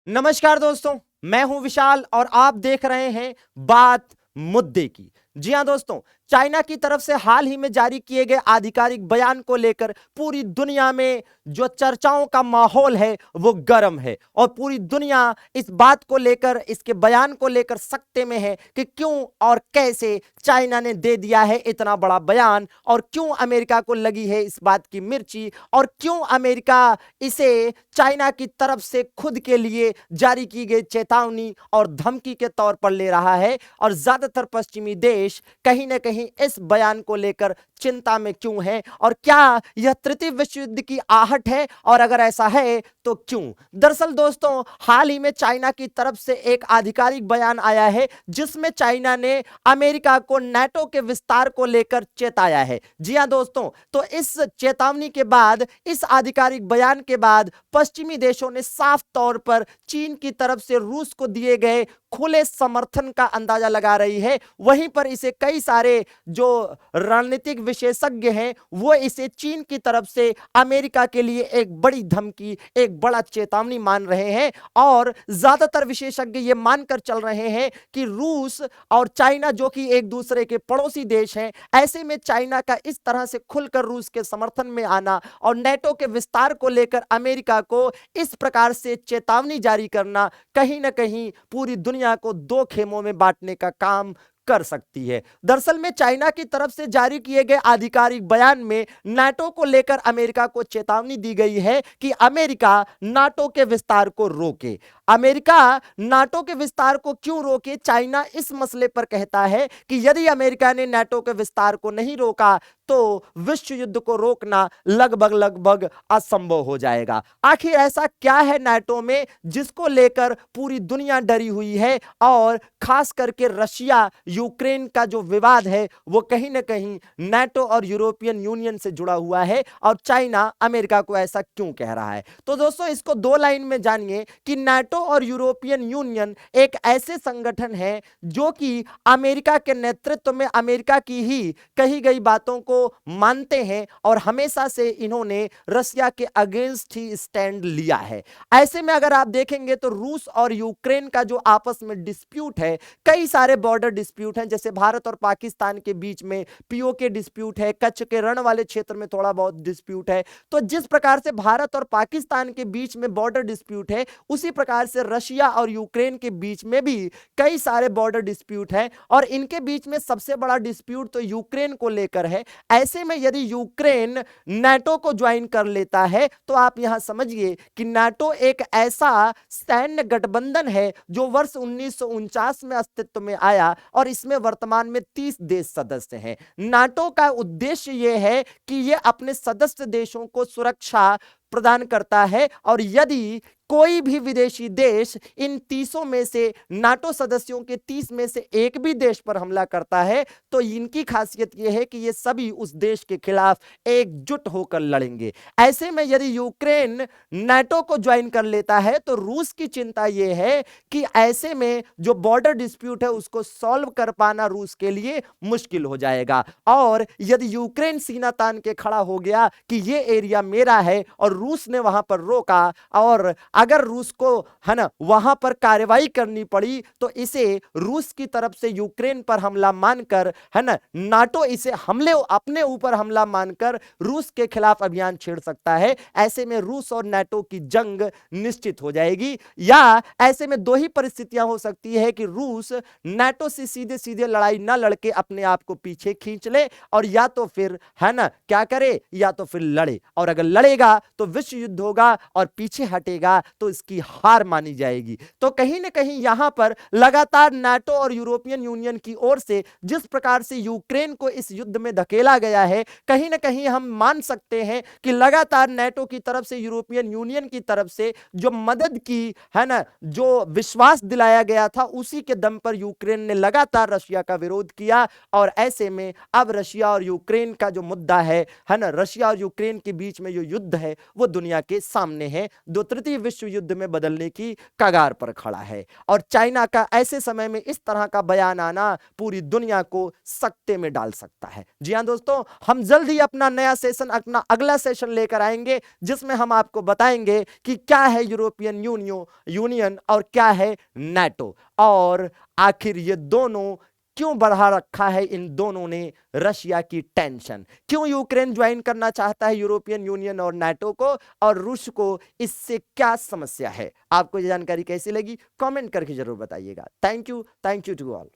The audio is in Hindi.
नमस्कार दोस्तों, मैं हूं विशाल और आप देख रहे हैं बात मुद्दे की। जी हां दोस्तों, चाइना की तरफ से हाल ही में जारी किए गए आधिकारिक बयान को लेकर पूरी दुनिया में जो चर्चाओं का माहौल है वो गर्म है और पूरी दुनिया इस बात को लेकर, इसके बयान को लेकर सकते में है कि क्यों और कैसे चाइना ने दे दिया है इतना बड़ा बयान और क्यों अमेरिका को लगी है इस बात की मिर्ची और क्यों अमेरिका इसे चाइना की तरफ से खुद के लिए जारी की गई चेतावनी और धमकी के तौर पर ले रहा है और ज्यादातर पश्चिमी देश कहीं ना कहीं इस बयान को लेकर चिंता में क्यों है और क्या यह तृतीय विश्व युद्ध की आहट है और अगर ऐसा है तो क्यों। दरअसल दोस्तों, हाल ही में चाइना की तरफ से एक आधिकारिक बयान आया है जिसमें चाइना ने अमेरिका को नाटो के विस्तार को लेकर चेताया है। जी हां दोस्तों, तो इस चेतावनी के बाद, इस आधिकारिक बयान के बाद पश्चिमी देशों ने साफ तौर पर चीन की तरफ से रूस को दिए गए खुले समर्थन का अंदाजा लगा रही है। वहीं पर इसे कई सारे जो रणनीतिक विशेषज्ञ हैं वो इसे चीन की तरफ से अमेरिका के लिए एक बड़ी धमकी, एक बड़ा चेतावनी मान रहे हैं और ज्यादातर विशेषज्ञ ये मानकर चल रहे हैं कि रूस और चाइना जो कि एक दूसरे के पड़ोसी देश हैं, ऐसे में चाइना का इस तरह से खुलकर रूस के समर्थन में आना और नाटो के विस्तार को लेकर अमेरिका को इस प्रकार से चेतावनी जारी करना कहीं ना कहीं पूरी दुनिया को दो खेमों में बांटने का काम कर सकती है। दरअसल में चाइना की तरफ से जारी किए गए आधिकारिक बयान में नाटो को लेकर अमेरिका को चेतावनी दी गई है कि अमेरिका नाटो के विस्तार को रोके। अमेरिका नाटो के विस्तार को क्यों रोके? चाइना इस मसले पर कहता है कि यदि अमेरिका ने नाटो के विस्तार को नहीं रोका तो विश्व युद्ध को रोकना लगभग लगभग असंभव हो जाएगा। आखिर ऐसा क्या है नाटो में जिसको लेकर पूरी दुनिया डरी हुई है और खास करके रशिया यूक्रेन का जो विवाद है वो कहीं ना कहीं नाटो और यूरोपियन यूनियन से जुड़ा हुआ है और चाइना अमेरिका को ऐसा क्यों कह रहा है? तो दोस्तों, इसको दो लाइन में जानिए कि नाटो और यूरोपियन यूनियन एक ऐसे संगठन है जो कि अमेरिका के नेतृत्व में अमेरिका की ही कही गई बातों को मानते हैं और हमेशा से इन्होंने रशिया के अगेंस्ट ही स्टैंड लिया है। ऐसे में अगर आप देखेंगे तो रूस और यूक्रेन का जो आपस में डिस्प्यूट है, कई सारे बॉर्डर डिस्प्यूट हैं, जैसे भारत और पाकिस्तान के बीच में पीओके डिस्प्यूट है, कच्छ के रण वाले क्षेत्र में थोड़ा बहुत डिस्प्यूट है। तो जिस प्रकार से भारत और पाकिस्तान के बीच में बॉर्डर डिस्प्यूट है, उसी प्रकार से रशिया और यूक्रेन के बीच में भी कई सारे बॉर्डर डिस्प्यूट हैं और इनके बीच में सबसे बड़ा डिस्प्यूट तो यूक्रेन को लेकर है। ऐसे में यदि यूक्रेन नाटो को ज्वाइन कर लेता है तो आप यहां समझिए कि नाटो एक ऐसा सैन्य गठबंधन है जो वर्ष 1949 में अस्तित्व में आया और इसमें वर्तमान में 30 देश सदस्य हैं। नाटो का उद्देश्य यह है कि यह अपने सदस्य देशों को सुरक्षा प्रदान करता है और यदि कोई भी विदेशी देश इन 30 में से, नाटो सदस्यों के 30 में से एक भी देश पर हमला करता है तो इनकी खासियत यह है कि ये सभी उस देश के खिलाफ एकजुट होकर लड़ेंगे। ऐसे में यदि यूक्रेन नाटो को ज्वाइन कर लेता है तो रूस की चिंता यह है कि ऐसे में जो बॉर्डर डिस्प्यूट है उसको सॉल्व कर पाना रूस के लिए मुश्किल हो जाएगा और यदि यूक्रेन सीना तान के खड़ा हो गया कि यह एरिया मेरा है और रूस ने वहां पर रोका और अगर रूस को, है ना, वहां पर कार्रवाई करनी पड़ी तो इसे रूस की तरफ से यूक्रेन पर हमला मानकर, है ना, नाटो इसे हमले अपने ऊपर हमला मानकर रूस के खिलाफ अभियान छेड़ सकता है। ऐसे में रूस और नाटो की जंग निश्चित हो जाएगी या ऐसे में दो ही परिस्थितियां हो सकती है कि रूस नाटो से सीधे सीधे लड़ाई ना लड़के अपने आप को पीछे खींच ले और या तो फिर, है ना, क्या करे, या तो फिर लड़े और अगर लड़ेगा तो विश्व युद्ध होगा और पीछे हटेगा तो इसकी हार मानी जाएगी। तो कहीं ना कहीं यहां पर लगातार नाटो और यूरोपियन यूनियन की ओर से जिस प्रकार से यूक्रेन को इस युद्ध में धकेला गया है, कहीं ना कहीं हम मान सकते हैं कि लगातार नाटो की तरफ से, यूरोपियन यूनियन की तरफ से जो मदद की, है ना, जो विश्वास दिलाया गया था, उसी के दम पर यूक्रेन ने लगातार रशिया का विरोध किया और ऐसे में अब रशिया और यूक्रेन का जो मुद्दा है ना, रशिया और यूक्रेन के बीच में जो युद्ध है वो दुनिया के सामने है। दो तृतीय विश्व विश्व युद्ध में बदलने की कगार पर खड़ा है। और चाइना का ऐसे समय में इस तरह का बयान आना पूरी दुनिया को सकते में डाल सकता है। जी हां दोस्तों, हम जल्द ही अपना नया सेशन, अपना अगला सेशन लेकर आएंगे जिसमें हम आपको बताएंगे कि क्या है यूरोपियन यूनियन और क्या है नाटो, और आखिर ये दोनों क्यों बढ़ा रखा है इन दोनों ने रशिया की टेंशन, क्यों यूक्रेन ज्वाइन करना चाहता है यूरोपियन यूनियन और नाटो को, और रूस को इससे क्या समस्या है। आपको ये जानकारी कैसी लगी कमेंट करके जरूर बताइएगा। Thank you to all.